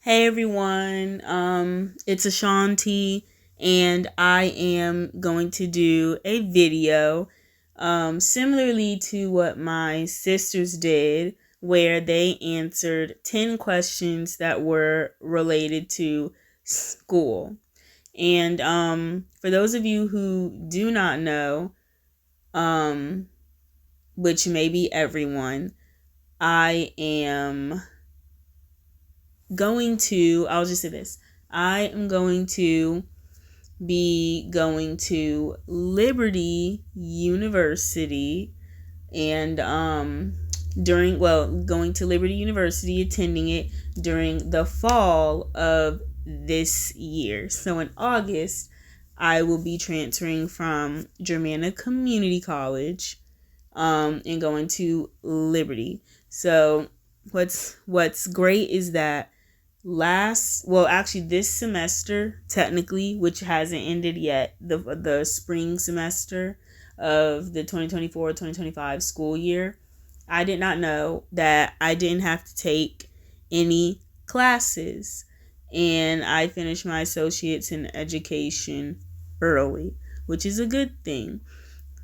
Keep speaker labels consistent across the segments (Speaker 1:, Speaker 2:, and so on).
Speaker 1: Hey everyone, it's Ashanti, and I am going to do a video similarly to what my sisters did, where they answered 10 questions that were related to school. And for those of you who do not know, um, which may be everyone, I am I'll just say this. I am going to be going to Liberty University and going to Liberty University, attending it during the fall of this year. So in August, I will be transferring from Germanna Community College and going to Liberty. So what's great is that this semester technically, which hasn't ended yet, the spring semester of the 2024-2025 school year, I did not know that I didn't have to take any classes, and I finished my associates in education early, which is a good thing.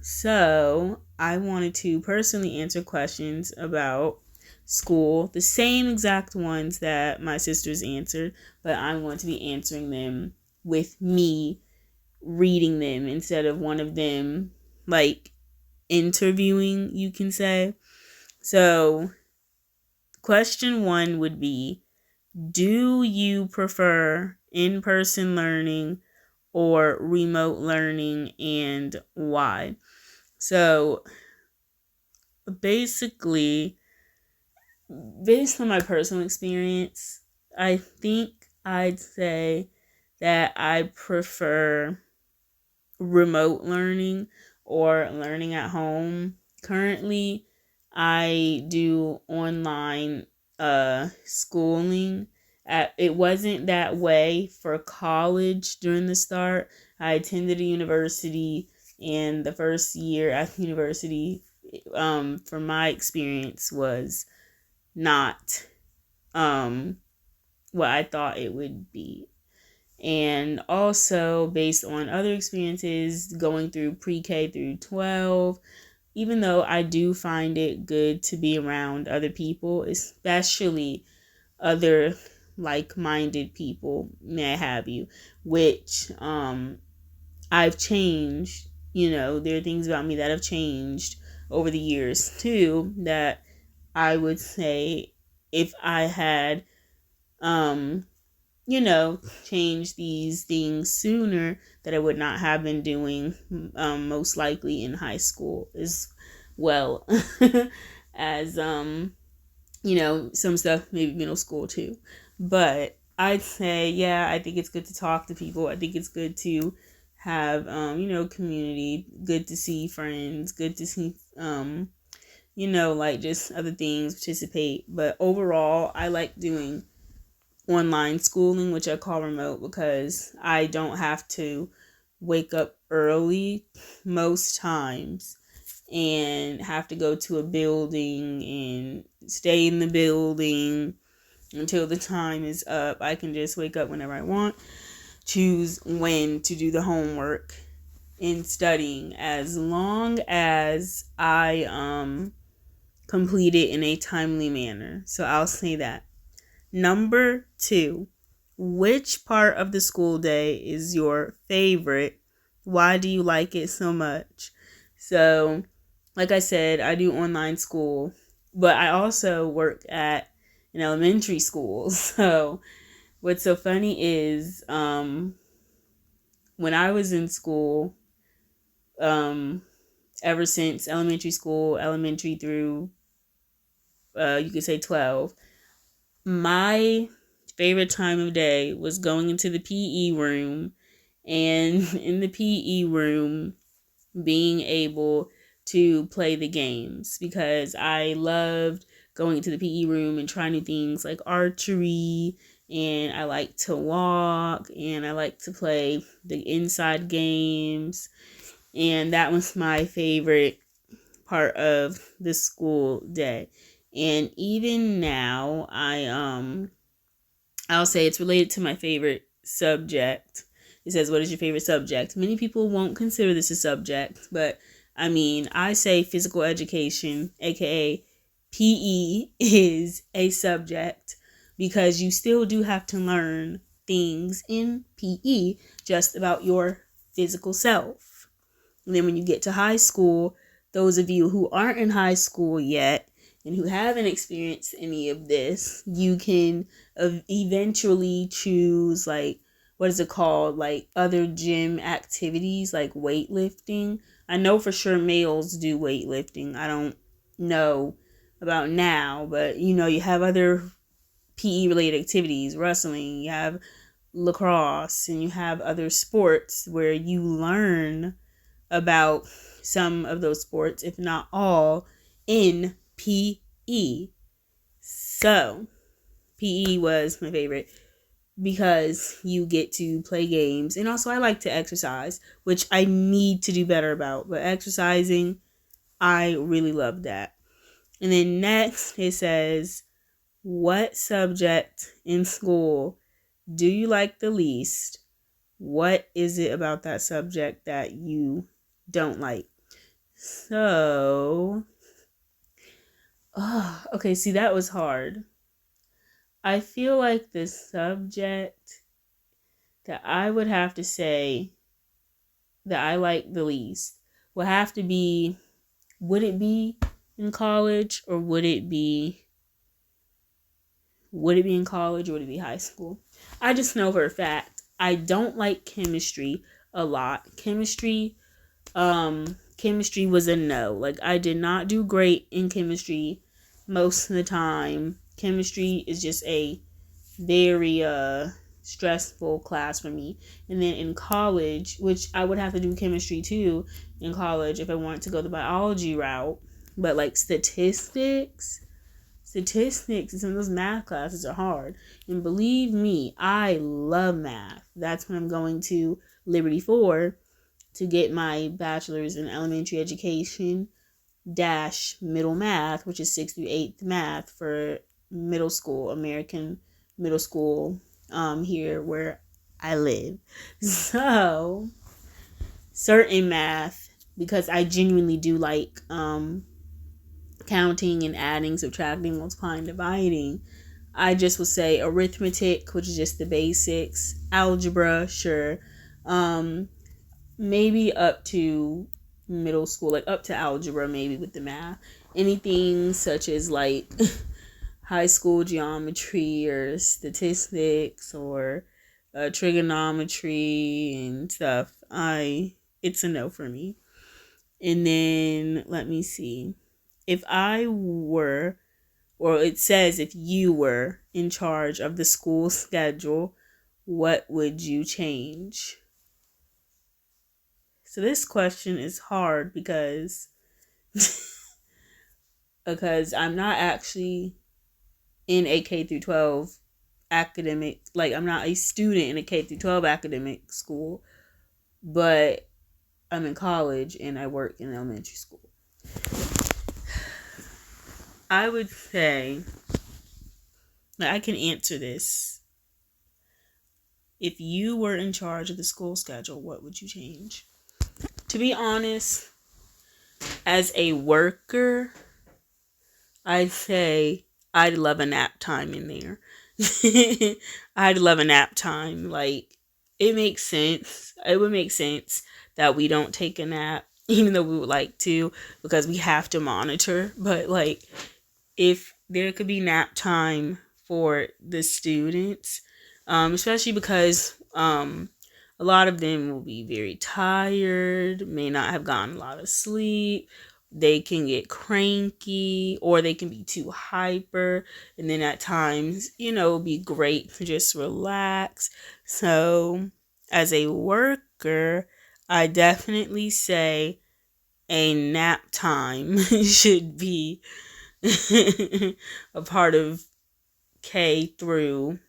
Speaker 1: So I wanted to personally answer questions about school, the same exact ones that my sisters answered, but I'm going to be answering them with me reading them instead of one of them like interviewing, you can say. So, question one would be, do you prefer in person learning or remote learning, and why? So, basically, based on my personal experience, I think I'd say that I prefer remote learning or learning at home. Currently, I do online schooling. It wasn't that way for college during the start. I attended a university, and the first year at the university, from my experience, was not what I thought it would be. And also, based on other experiences going through pre-K through 12, even though I do find it good to be around other people, especially other like-minded people, may I have you, which I've changed. There are things about me that have changed over the years too, that I would say, if I had change these things sooner, that I would not have been doing, most likely in high school as well as some stuff maybe middle school too. But I'd say, yeah, I think it's good to talk to people. I think it's good to have community, good to see friends, good to see like just other things, participate. But overall, I like doing online schooling, which I call remote, because I don't have to wake up early most times and have to go to a building and stay in the building until the time is up. I can just wake up whenever I want, choose when to do the homework in studying, as long as I complete it in a timely manner. So I'll say that. Number two, which part of the school day is your favorite? Why do you like it so much? So, like I said, I do online school, but I also work at an elementary school. So, what's so funny is when I was in school, um, ever since elementary school, elementary through, you could say 12, my favorite time of day was going into the PE room, and in the PE room being able to play the games, because I loved going into the PE room and trying new things like archery, and I like to walk, and I like to play the inside games, and that was my favorite part of the school day. And even now, I'll say it's related to my favorite subject. It says, what is your favorite subject? Many people won't consider this a subject, but I mean, I say physical education, aka PE, is a subject because you still do have to learn things in PE just about your physical self. And then when you get to high school, those of you who aren't in high school yet and who haven't experienced any of this, you can eventually choose, like, what is it called? Like other gym activities like weightlifting. I know for sure males do weightlifting. I don't know about now, but you have other PE related activities, wrestling, you have lacrosse, and you have other sports where you learn about some of those sports, if not all, in PE. So, PE was my favorite because you get to play games. And also, I like to exercise, which I need to do better about. But exercising, I really love that. And then next, it says, what subject in school do you like the least? What is it about that subject that you don't like? So, okay, see, that was hard. I feel like the subject that I would have to say that I like the least would have to be, would it be in college or would it be in college or would it be high school? I just know for a fact I don't like chemistry a lot. Chemistry was a no. Like, I did not do great in chemistry most of the time. Chemistry is just a very stressful class for me. And then in college, which I would have to do chemistry too in college if I wanted to go the biology route, but like statistics and some of those math classes are hard. And believe me, I love math. That's what I'm going to Liberty for, to get my bachelor's in elementary education dash middle math, which is 6th through 8th math for middle school, American middle school, here where I live. So certain math, because I genuinely do like counting and adding, subtracting, multiplying, dividing, I just would say arithmetic, which is just the basics, algebra, sure, maybe up to middle school, like up to algebra, maybe with the math. Anything such as like high school geometry or statistics or trigonometry and stuff, it's a no for me. And then let me see. If I were, or it says if you were in charge of the school schedule, what would you change? So this question is hard because I'm not actually in a K through 12 academic, like I'm not a student in a K through 12 academic school, but I'm in college and I work in elementary school. I would say that I can answer this. If you were in charge of the school schedule, what would you change? To be honest, as a worker, I'd say I'd love a nap time in there. I'd love a nap time. Like, it makes sense. It would make sense that we don't take a nap, even though we would like to, because we have to monitor. But, like, if there could be nap time for the students, especially because a lot of them will be very tired, may not have gotten a lot of sleep. They can get cranky or they can be too hyper. And then at times, it'll be great to just relax. So, as a worker, I definitely say a nap time should be a part of K through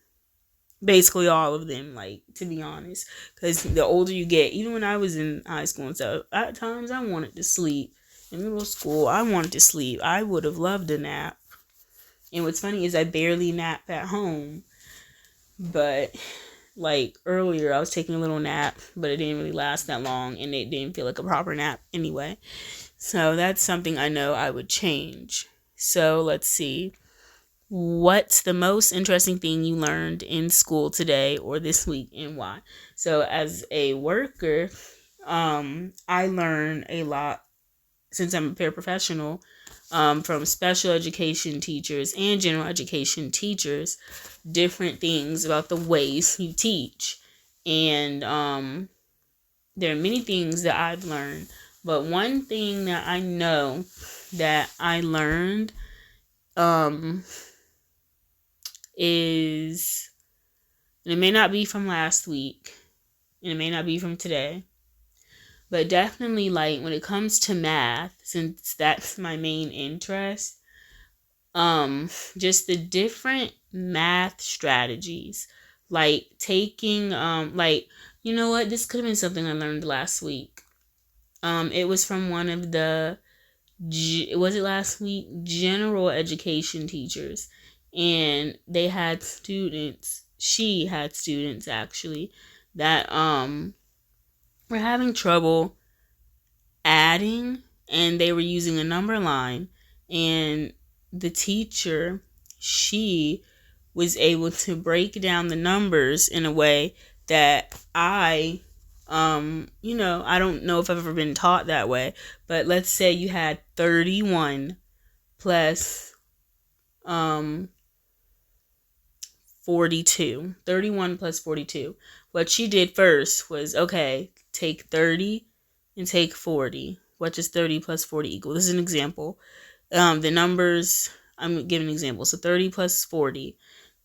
Speaker 1: basically all of them, like, to be honest, because the older you get, even when I was in high school and stuff, at times I wanted to sleep. In middle school, I wanted to sleep. I would have loved a nap. And what's funny is I barely nap at home. But like earlier, I was taking a little nap, but it didn't really last that long and it didn't feel like a proper nap anyway. So that's something I know I would change. So let's see. What's the most interesting thing you learned in school today or this week and why? So as a worker, I learn a lot since I'm a paraprofessional, from special education teachers and general education teachers, different things about the ways you teach. And there are many things that I've learned, but one thing that I know that I learned um, is, and it may not be from last week, and it may not be from today, but definitely like when it comes to math, since that's my main interest, just the different math strategies, like taking like, you know what, this could have been something I learned last week. It was from one of the was it last week, general education teachers, and they had students, she had students actually, that were having trouble adding, and they were using a number line, and the teacher, she was able to break down the numbers in a way that I don't know if I've ever been taught that way, but let's say you had 31 plus um 42. 31 plus 42. What she did first was, okay, take 30 and take 40. What does 30 plus 40 equal? This is an example. The numbers, I'm giving an example. So 30 plus 40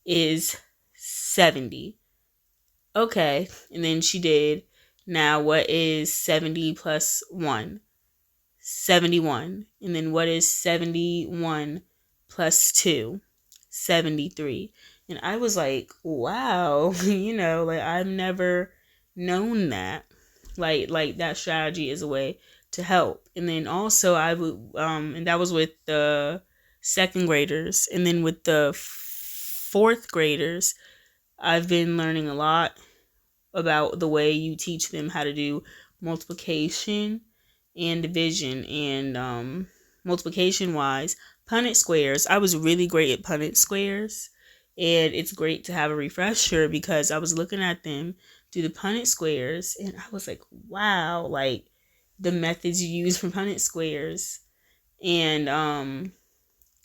Speaker 1: is 70. Okay, and then she did, now what is 70 plus 1? 71. And then what is 71 plus 2? 73. And I was like, wow, like I've never known that. Like that strategy is a way to help. And then also I would and that was with the second graders, and then with the fourth graders, I've been learning a lot about the way you teach them how to do multiplication and division. And multiplication wise, Punnett squares, I was really great at Punnett squares, and it's great to have a refresher because I was looking at them do the Punnett squares and I was like, wow, like the methods you use for Punnett squares. And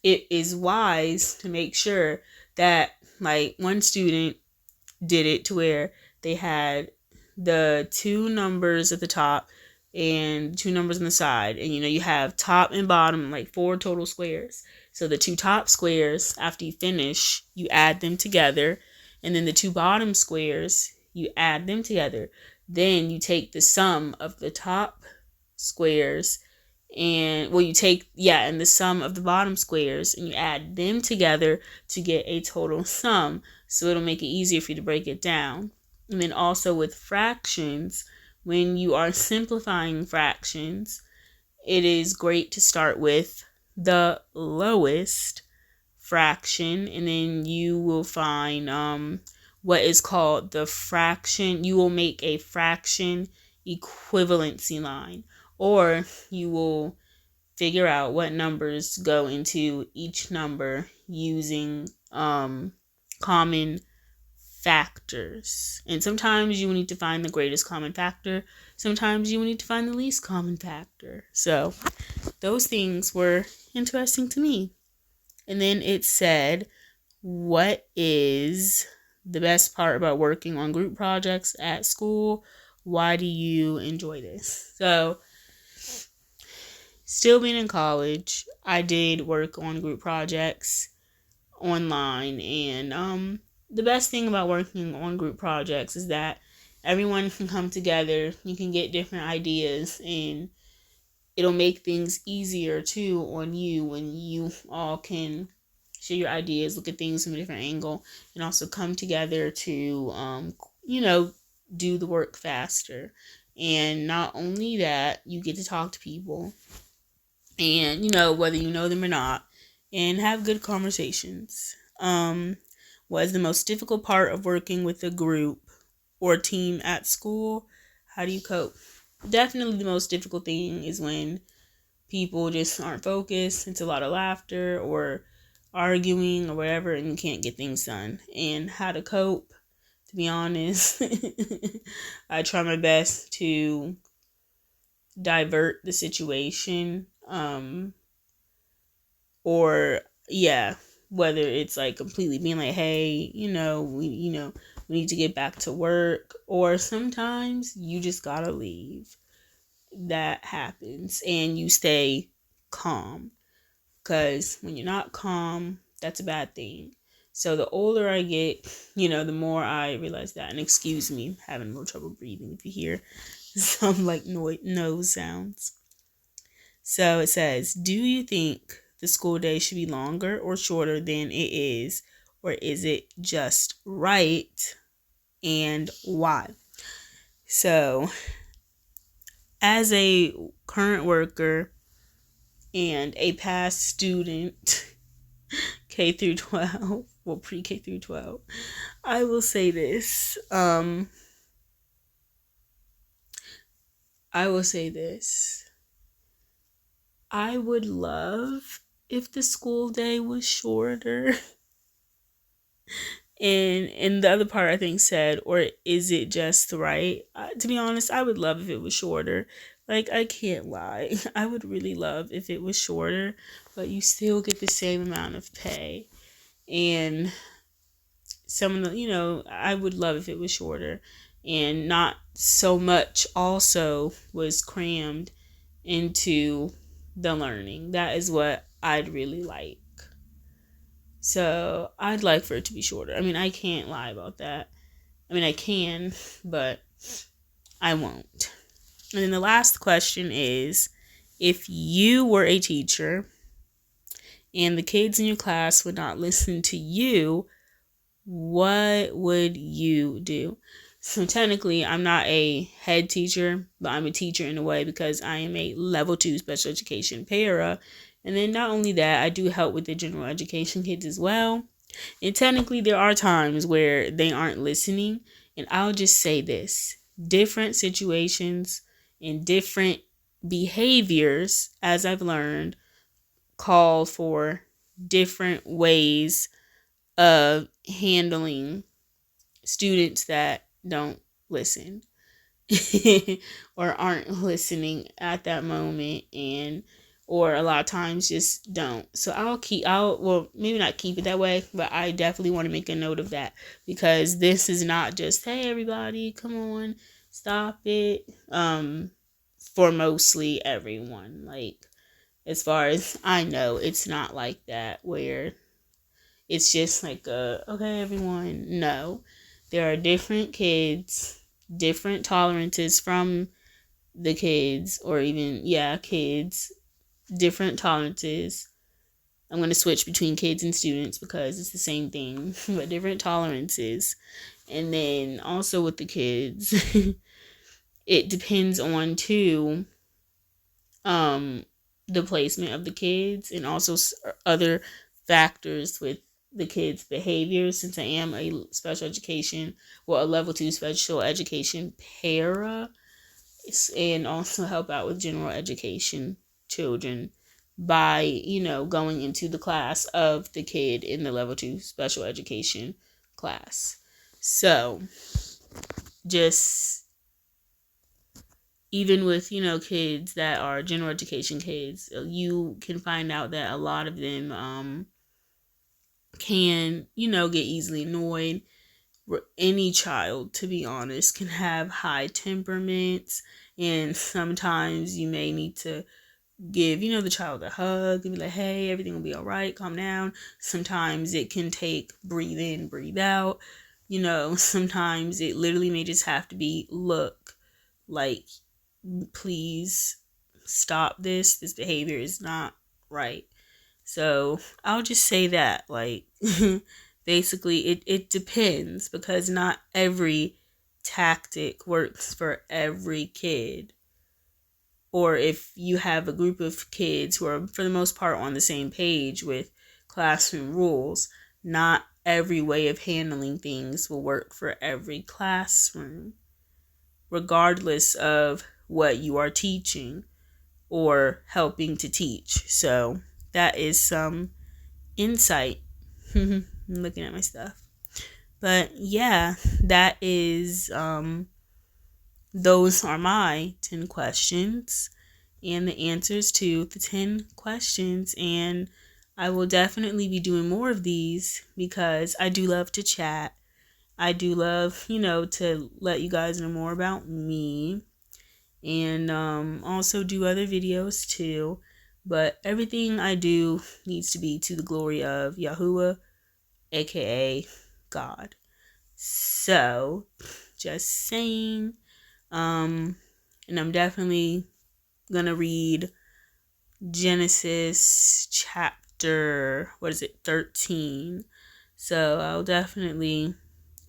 Speaker 1: it is wise to make sure that, like, one student did it to where they had the two numbers at the top and two numbers on the side, and you have top and bottom, like 4 total squares. So the two top squares, after you finish, you add them together, and then the two bottom squares, you add them together. Then you take the sum of the top squares, and well, you take, and the sum of the bottom squares, and you add them together to get a total sum, so it'll make it easier for you to break it down. And then also with fractions, when you are simplifying fractions, it is great to start with the lowest fraction, and then you will find what is called the fraction. You will make a fraction equivalency line, or you will figure out what numbers go into each number using common factors. And sometimes you will need to find the greatest common factor. Sometimes you will need to find the least common factor. So those things were interesting to me. And then it said, what is the best part about working on group projects at school? Why do you enjoy this? So still being in college, I did work on group projects online, and the best thing about working on group projects is that everyone can come together, you can get different ideas, and it'll make things easier too on you when you all can share your ideas, look at things from a different angle, and also come together to do the work faster. And not only that, you get to talk to people, and whether you know them or not, and have good conversations. What is the most difficult part of working with a group or team at school? How do you cope? Definitely the most difficult thing is when people just aren't focused. It's a lot of laughter or arguing or whatever, and you can't get things done. And how to cope, to be honest, I try my best to divert the situation. Or yeah, whether it's like completely being like, hey, we need to get back to work, or sometimes you just gotta leave. That happens, and you stay calm, because when you're not calm, that's a bad thing. So the older I get, the more I realize that. And excuse me, I'm having a little trouble breathing if you hear some like nose sounds. So it says, do you think the school day should be longer or shorter than it is, or is it just right, and why? So, as a current worker and a past student, K through 12, well, pre-K through 12, I will say this. I will say this. I would love if the school day was shorter. And the other part I think said, or is it just right? To be honest, I would love if it was shorter. Like, I can't lie. I would really love if it was shorter, but you still get the same amount of pay. And some of the, I would love if it was shorter and not so much also was crammed into the learning. That is what I'd really like. So I'd like for it to be shorter. I mean, I can't lie about that. I mean, I can, but I won't. And then the last question is, if you were a teacher and the kids in your class would not listen to you, what would you do? So technically, I'm not a head teacher, but I'm a teacher in a way because I am a level 2 special education para. And then not only that, I do help with the general education kids as well. And technically, there are times where they aren't listening. And I'll just say this: different situations and different behaviors, as I've learned, call for different ways of handling students that don't listen or aren't listening at that moment, and or a lot of times just don't. So well, maybe not keep it that way, but I definitely want to make a note of that, because this is not just, hey everybody, come on, stop it. For mostly everyone, like, as far as I know, it's not like that where it's just like okay everyone. No, there are different kids, different tolerances from the kids, or even kids, different tolerances. I'm going to switch between kids and students because it's the same thing, but different tolerances. And then also with the kids, it depends on too the placement of the kids, and also other factors with the kids' behavior. Since I am a special education, well, a level 2 special education para, and also help out with general education children by, going into the class of the kid in the level 2 special education class. So just even with, kids that are general education kids, you can find out that a lot of them can, get easily annoyed. Any child, to be honest, can have high temperaments, and sometimes you may need to give, the child a hug and be like, hey, everything will be all right, calm down. Sometimes it can take breathe in, breathe out. Sometimes it literally may just have to be, look, like, please stop this. This behavior is not right. So I'll just say that, like, basically it depends, because not every tactic works for every kid. Or if you have a group of kids who are, for the most part, on the same page with classroom rules, not every way of handling things will work for every classroom, regardless of what you are teaching or helping to teach. So that is some insight. I'm looking at my stuff. But yeah, that is those are my 10 questions and the answers to the 10 questions. And I will definitely be doing more of these because I do love to chat. I do love, to let you guys know more about me and also do other videos too. But everything I do needs to be to the glory of Yahuwah, aka God. So, just saying. And I'm definitely gonna read Genesis chapter, 13. So I'll definitely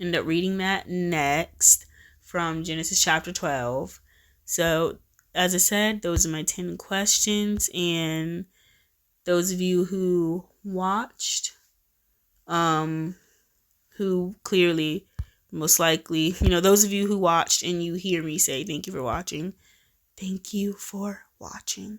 Speaker 1: end up reading that next from Genesis chapter 12. So as I said, those are my 10 questions, and those of you who watched, who clearly, most likely, those of you who watched and you hear me say thank you for watching, thank you for watching.